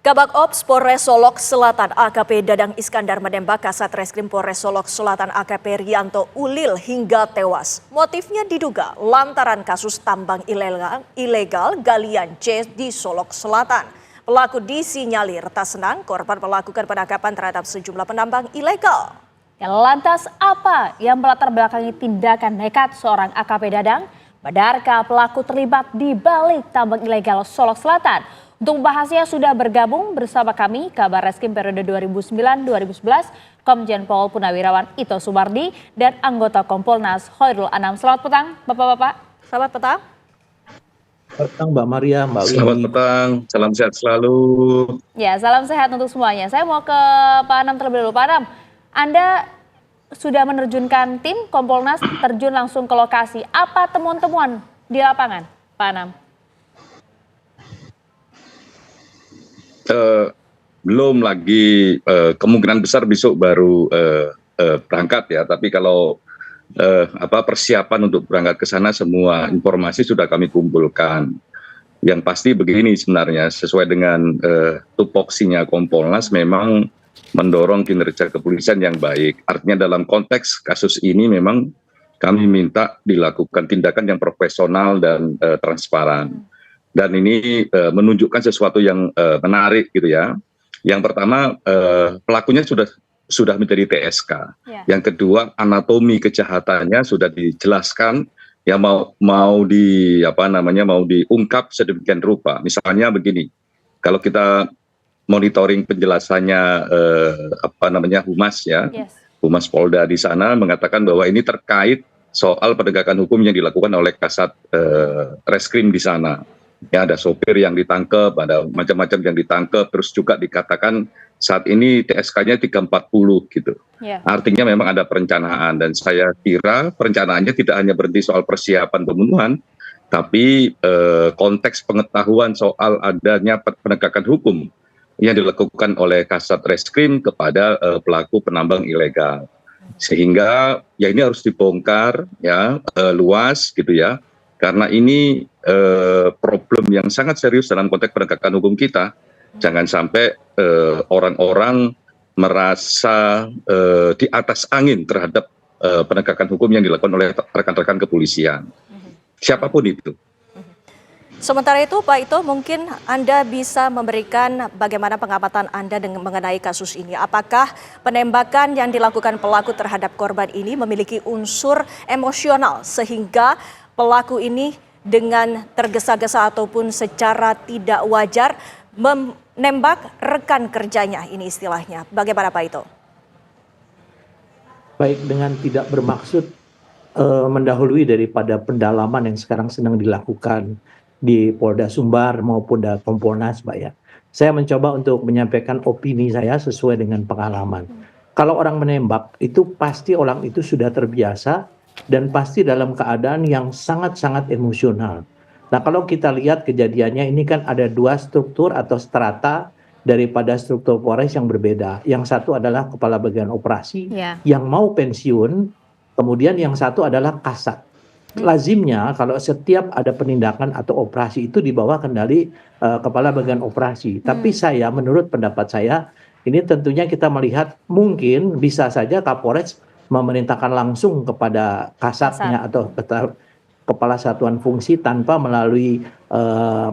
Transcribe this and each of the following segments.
Kabak Ops Polres Solok Selatan AKP Dadang Iskandar menembak Kasat Reskrim Polres Solok Selatan AKP Rianto Ulil hingga tewas. Motifnya diduga lantaran kasus tambang ilegal galian C di Solok Selatan. Pelaku disinyalir tak senang korban melakukan penangkapan terhadap sejumlah penambang ilegal. Lantas apa yang melatar belakangi tindakan nekat seorang AKP Dadang? Benarkah pelaku terlibat di balik tambang ilegal Solok Selatan? Untuk membahasnya sudah bergabung bersama kami Kabar Reskrim periode 2009-2011 Komjen Pol Punawirawan Ito Sumardi dan anggota Kompolnas Hoirul Anam. Selamat petang Bapak-Bapak. Selamat petang. Selamat petang Mbak Maria, Mbak Winnie. Selamat petang, salam sehat selalu. Ya, salam sehat untuk semuanya. Saya mau ke Pak Anam terlebih dahulu. Pak Anam, Anda sudah menerjunkan tim Kompolnas terjun langsung ke lokasi. Apa temuan-temuan di lapangan, Pak Anam? Belum lagi, kemungkinan besar besok baru berangkat ya. Tapi kalau persiapan untuk berangkat ke sana semua informasi sudah kami kumpulkan. Yang pasti begini sebenarnya sesuai dengan tupoksinya Kompolnas memang mendorong kinerja kepolisian yang baik. Artinya dalam konteks kasus ini memang kami minta dilakukan tindakan yang profesional dan transparan. Dan ini menunjukkan sesuatu yang menarik gitu ya. Yang pertama pelakunya sudah menjadi TSK. Yeah. Yang kedua anatomi kejahatannya sudah dijelaskan ya mau diungkap sedemikian rupa. Misalnya begini, kalau kita monitoring penjelasannya Humas ya, Humas Polda di sana mengatakan bahwa ini terkait soal penegakan hukum yang dilakukan oleh Kasat Reskrim di sana. Ya, ada sopir yang ditangkap, ada macam-macam yang ditangkap, terus juga dikatakan saat ini TSK-nya 340 gitu. Yeah. Artinya memang ada perencanaan dan saya kira perencanaannya tidak hanya berhenti soal persiapan pembunuhan, tapi konteks pengetahuan soal adanya penegakan hukum yang dilakukan oleh Kasat Reskrim kepada pelaku penambang ilegal. Sehingga ya ini harus dibongkar ya luas gitu ya. Karena ini problem yang sangat serius dalam konteks penegakan hukum kita. Jangan sampai orang-orang merasa di atas angin terhadap penegakan hukum yang dilakukan oleh rekan-rekan kepolisian. Siapapun itu. Sementara itu Pak Ito, mungkin Anda bisa memberikan bagaimana pengamatan Anda mengenai kasus ini. Apakah penembakan yang dilakukan pelaku terhadap korban ini memiliki unsur emosional sehingga pelaku ini dengan tergesa-gesa ataupun secara tidak wajar menembak rekan kerjanya, ini istilahnya. Bagaimana Pak Ito? Baik, dengan tidak bermaksud mendahului daripada pendalaman yang sekarang sedang dilakukan di Polda Sumbar maupun di Kompolnas, Pak ya. Saya mencoba untuk menyampaikan opini saya sesuai dengan pengalaman. Kalau orang menembak itu pasti orang itu sudah terbiasa dan pasti dalam keadaan yang sangat-sangat emosional. Nah, kalau kita lihat kejadiannya ini kan ada dua struktur atau strata daripada struktur Polres yang berbeda. Yang satu adalah kepala bagian operasi yang mau pensiun, kemudian yang satu adalah kasat. Lazimnya kalau setiap ada penindakan atau operasi itu di bawah kendali kepala bagian operasi. Tapi saya, menurut pendapat saya, ini tentunya kita melihat mungkin bisa saja Kapolres memerintahkan langsung kepada kasatnya atau kepala satuan fungsi tanpa melalui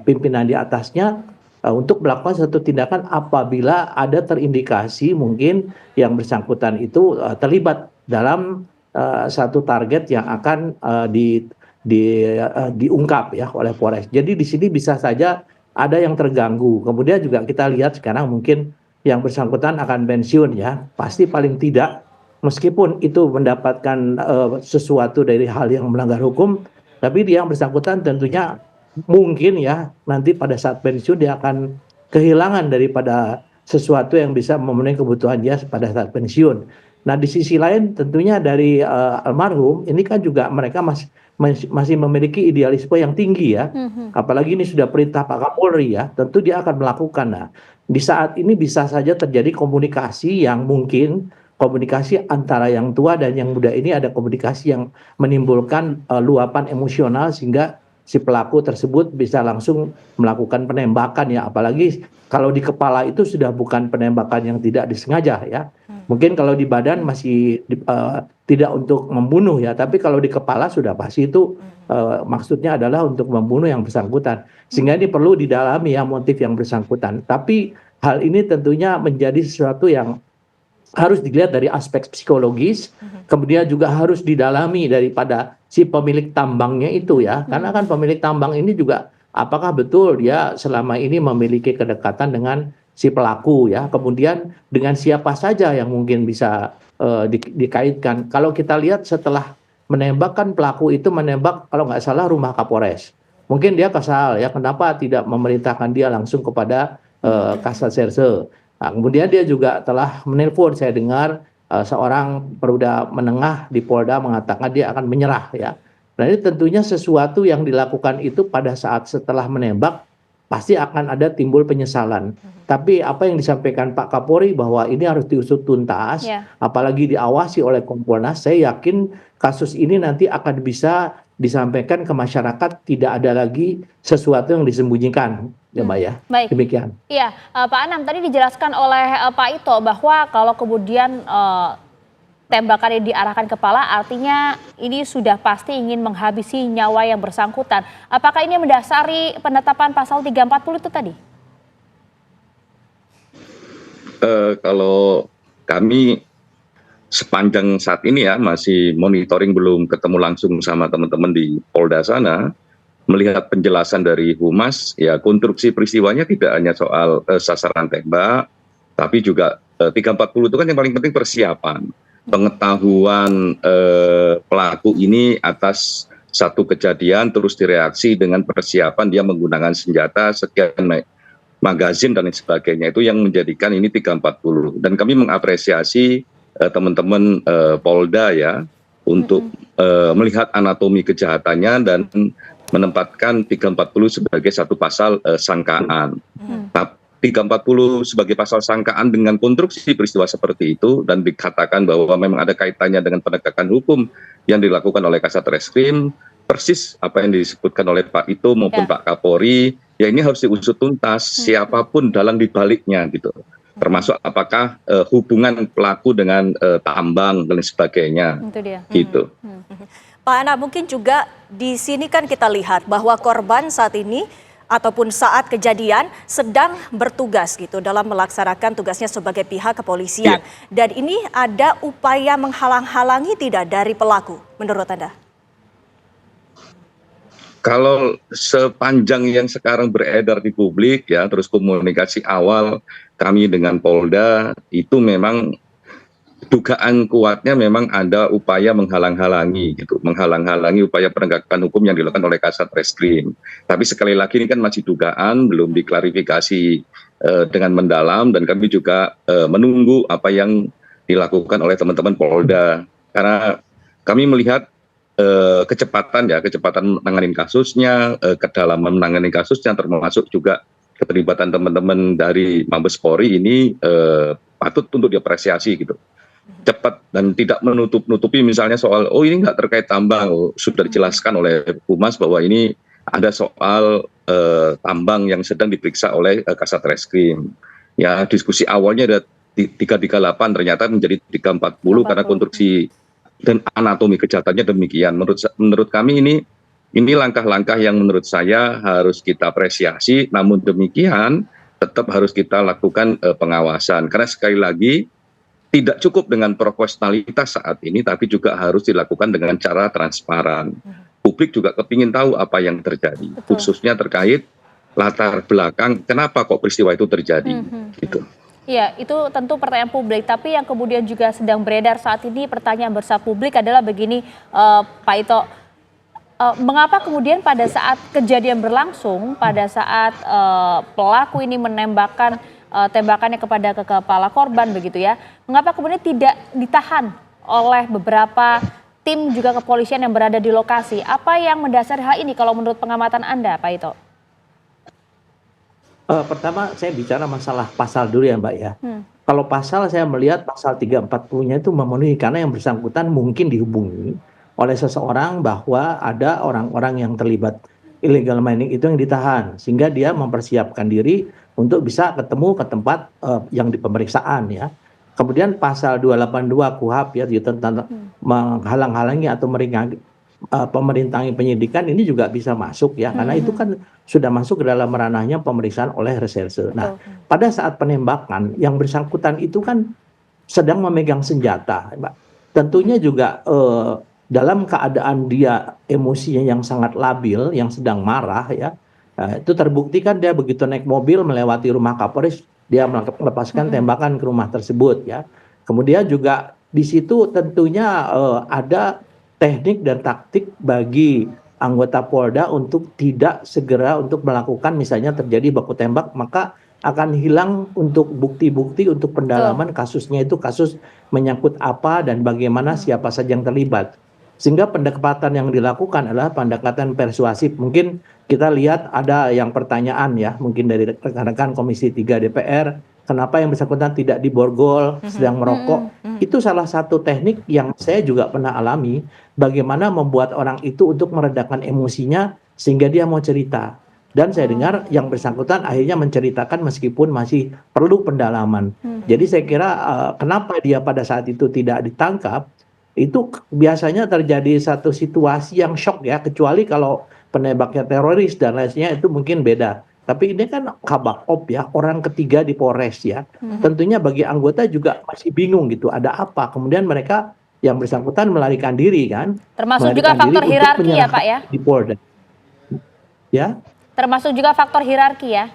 pimpinan di atasnya untuk melakukan satu tindakan apabila ada terindikasi mungkin yang bersangkutan itu terlibat dalam satu target yang akan diungkap ya oleh Polres. Jadi di sini bisa saja ada yang terganggu. Kemudian juga kita lihat sekarang mungkin yang bersangkutan akan pensiun ya, pasti paling tidak. Meskipun itu mendapatkan sesuatu dari hal yang melanggar hukum, tapi dia yang bersangkutan tentunya mungkin ya nanti pada saat pensiun dia akan kehilangan daripada sesuatu yang bisa memenuhi kebutuhan dia pada saat pensiun. Nah di sisi lain tentunya dari almarhum ini kan juga mereka masih memiliki idealisme yang tinggi ya. Apalagi ini sudah perintah Pak Kapolri ya, tentu dia akan melakukan. Nah di saat ini bisa saja terjadi komunikasi yang mungkin komunikasi antara yang tua dan yang muda ini ada komunikasi yang menimbulkan luapan emosional sehingga si pelaku tersebut bisa langsung melakukan penembakan ya, apalagi kalau di kepala itu sudah bukan penembakan yang tidak disengaja ya. Mungkin kalau di badan masih tidak untuk membunuh ya, tapi kalau di kepala sudah pasti itu maksudnya adalah untuk membunuh yang bersangkutan. Sehingga ini perlu didalami ya motif yang bersangkutan. Tapi hal ini tentunya menjadi sesuatu yang harus dilihat dari aspek psikologis, kemudian juga harus didalami daripada si pemilik tambangnya itu ya, karena kan pemilik tambang ini juga apakah betul dia selama ini memiliki kedekatan dengan si pelaku ya, kemudian dengan siapa saja yang mungkin bisa dikaitkan. Kalau kita lihat setelah menembakkan, pelaku itu menembak kalau nggak salah rumah Kapolres. Mungkin dia kesal ya, kenapa tidak memerintahkan dia langsung kepada Kasat Serse. Nah, kemudian dia juga telah menelpon, saya dengar seorang perwira menengah di Polda mengatakan dia akan menyerah ya. Nah ini tentunya sesuatu yang dilakukan itu pada saat setelah menembak pasti akan ada timbul penyesalan. Tapi apa yang disampaikan Pak Kapolri bahwa ini harus diusut tuntas, apalagi diawasi oleh Kompolnas, saya yakin kasus ini nanti akan bisa disampaikan ke masyarakat, tidak ada lagi sesuatu yang disembunyikan, ya Mbak ya. Baik. Demikian. Iya, Pak Anam tadi dijelaskan oleh Pak Ito bahwa kalau kemudian tembakan ini diarahkan kepala, artinya ini sudah pasti ingin menghabisi nyawa yang bersangkutan. Apakah ini mendasari penetapan pasal 340 itu tadi? Kalau kami sepanjang saat ini ya masih monitoring, belum ketemu langsung sama teman-teman di Polda sana, melihat penjelasan dari Humas ya, konstruksi peristiwanya tidak hanya soal sasaran tembak, tapi juga 340 itu kan yang paling penting persiapan, pengetahuan pelaku ini atas satu kejadian, terus direaksi dengan persiapan dia menggunakan senjata sekian magazin dan lain sebagainya, itu yang menjadikan ini 340. Dan kami mengapresiasi teman-teman Polda ya untuk melihat anatomi kejahatannya dan menempatkan 340 sebagai satu pasal sangkaan. 340 sebagai pasal sangkaan dengan konstruksi peristiwa seperti itu dan dikatakan bahwa memang ada kaitannya dengan penegakan hukum yang dilakukan oleh Kasat Reskrim, persis apa yang disebutkan oleh Pak Ito maupun Pak Kapolri, ya ini harus diusut tuntas siapapun dalang dibaliknya gitu. Termasuk apakah hubungan pelaku dengan tambang dan sebagainya. Itu dia. Gitu. Pak Ana, mungkin juga di sini kan kita lihat bahwa korban saat ini ataupun saat kejadian sedang bertugas gitu dalam melaksanakan tugasnya sebagai pihak kepolisian. Dan ini ada upaya menghalang-halangi tidak dari pelaku menurut Anda? Kalau sepanjang yang sekarang beredar di publik ya, terus komunikasi awal kami dengan Polda itu memang dugaan kuatnya memang ada upaya menghalang-halangi gitu, menghalang-halangi upaya penegakan hukum yang dilakukan oleh Kasat Reskrim. Tapi sekali lagi ini kan masih dugaan, belum diklarifikasi dengan mendalam, dan kami juga menunggu apa yang dilakukan oleh teman-teman Polda, karena kami melihat kecepatan menangani kasusnya, kedalaman menangani kasusnya, termasuk juga keterlibatan teman-teman dari Mabes Polri ini patut untuk diapresiasi gitu. Cepat dan tidak menutupi misalnya soal ini nggak terkait tambang, sudah dijelaskan oleh Humas bahwa ini ada soal tambang yang sedang diperiksa oleh Kasat Reskrim. Ya, diskusi awalnya ada 338, ternyata menjadi 340 karena konstruksi dan anatomi kejahatannya demikian. Menurut kami ini langkah-langkah yang menurut saya harus kita apresiasi, namun demikian tetap harus kita lakukan pengawasan, karena sekali lagi tidak cukup dengan profesionalitas saat ini, tapi juga harus dilakukan dengan cara transparan. Publik juga kepingin tahu apa yang terjadi, khususnya terkait latar belakang kenapa kok peristiwa itu terjadi gitu. Iya, itu tentu pertanyaan publik, tapi yang kemudian juga sedang beredar saat ini, pertanyaan besar publik adalah begini, Pak Ito, mengapa kemudian pada saat kejadian berlangsung, pada saat pelaku ini menembakkan tembakannya kepada kepala korban begitu ya, mengapa kemudian tidak ditahan oleh beberapa tim juga kepolisian yang berada di lokasi? Apa yang mendasari hal ini kalau menurut pengamatan Anda, Pak Ito? Pertama saya bicara masalah pasal dulu ya Mbak ya. Kalau pasal saya melihat pasal 340-nya itu memenuhi, karena yang bersangkutan mungkin dihubungi oleh seseorang bahwa ada orang-orang yang terlibat illegal mining itu yang ditahan, sehingga dia mempersiapkan diri untuk bisa ketemu ke tempat yang di pemeriksaan ya. Kemudian pasal 282 KUHP ya tentang menghalang-halangi atau pemerintahan penyidikan ini juga bisa masuk ya, karena itu kan sudah masuk ke dalam ranahnya pemeriksaan oleh reserse. Nah, pada saat penembakan yang bersangkutan itu kan sedang memegang senjata, Mbak. Tentunya juga dalam keadaan dia emosinya yang sangat labil, yang sedang marah ya, itu terbukti kan dia begitu naik mobil melewati rumah Kapolres, dia melepaskan tembakan ke rumah tersebut ya. Kemudian juga di situ tentunya ada teknik dan taktik bagi anggota Polda untuk tidak segera untuk melakukan misalnya terjadi baku tembak, maka akan hilang untuk bukti-bukti untuk pendalaman kasusnya itu kasus menyangkut apa dan bagaimana siapa saja yang terlibat. Sehingga pendekatan yang dilakukan adalah pendekatan persuasif. Mungkin kita lihat ada yang pertanyaan ya, mungkin dari rekan-rekan Komisi 3 DPR, kenapa yang bersangkutan tidak diborgol, sedang merokok. Itu salah satu teknik yang saya juga pernah alami, bagaimana membuat orang itu untuk meredakan emosinya sehingga dia mau cerita. Dan saya dengar yang bersangkutan akhirnya menceritakan meskipun masih perlu pendalaman. Jadi saya kira kenapa dia pada saat itu tidak ditangkap, itu biasanya terjadi satu situasi yang shock ya, kecuali kalau penembaknya teroris dan lainnya itu mungkin beda. Tapi ini kan kabak op ya, orang ketiga di Polres ya. Tentunya bagi anggota juga masih bingung gitu, ada apa. Kemudian mereka yang bersangkutan melarikan diri kan. Termasuk juga faktor hierarki ya Pak ya? Di Polda. Ya. Termasuk juga faktor hierarki ya?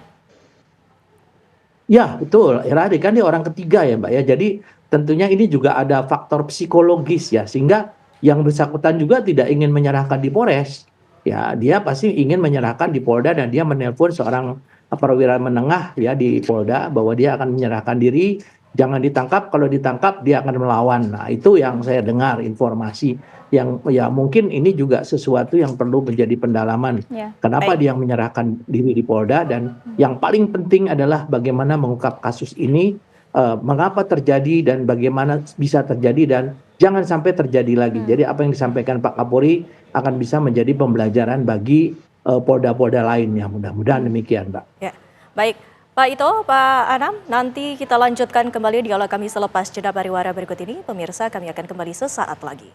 Ya betul, hierarki kan dia orang ketiga ya Mbak ya. Jadi tentunya ini juga ada faktor psikologis ya, sehingga yang bersangkutan juga tidak ingin menyerahkan di Polres. Ya, dia pasti ingin menyerahkan di Polda dan dia menelpon seorang perwira menengah ya di Polda bahwa dia akan menyerahkan diri, jangan ditangkap, kalau ditangkap dia akan melawan. Nah, itu yang saya dengar informasi yang ya mungkin ini juga sesuatu yang perlu menjadi pendalaman. Kenapa dia menyerahkan diri di Polda, dan yang paling penting adalah bagaimana mengungkap kasus ini, mengapa terjadi dan bagaimana bisa terjadi dan jangan sampai terjadi lagi. Jadi apa yang disampaikan Pak Kapolri akan bisa menjadi pembelajaran bagi Polda-Polda lainnya. Mudah-mudahan demikian, Mbak. Ya, baik. Pak Ito, Pak Anam, nanti kita lanjutkan kembali dialog kami selepas jeda pariwara berikut ini. Pemirsa, kami akan kembali sesaat lagi.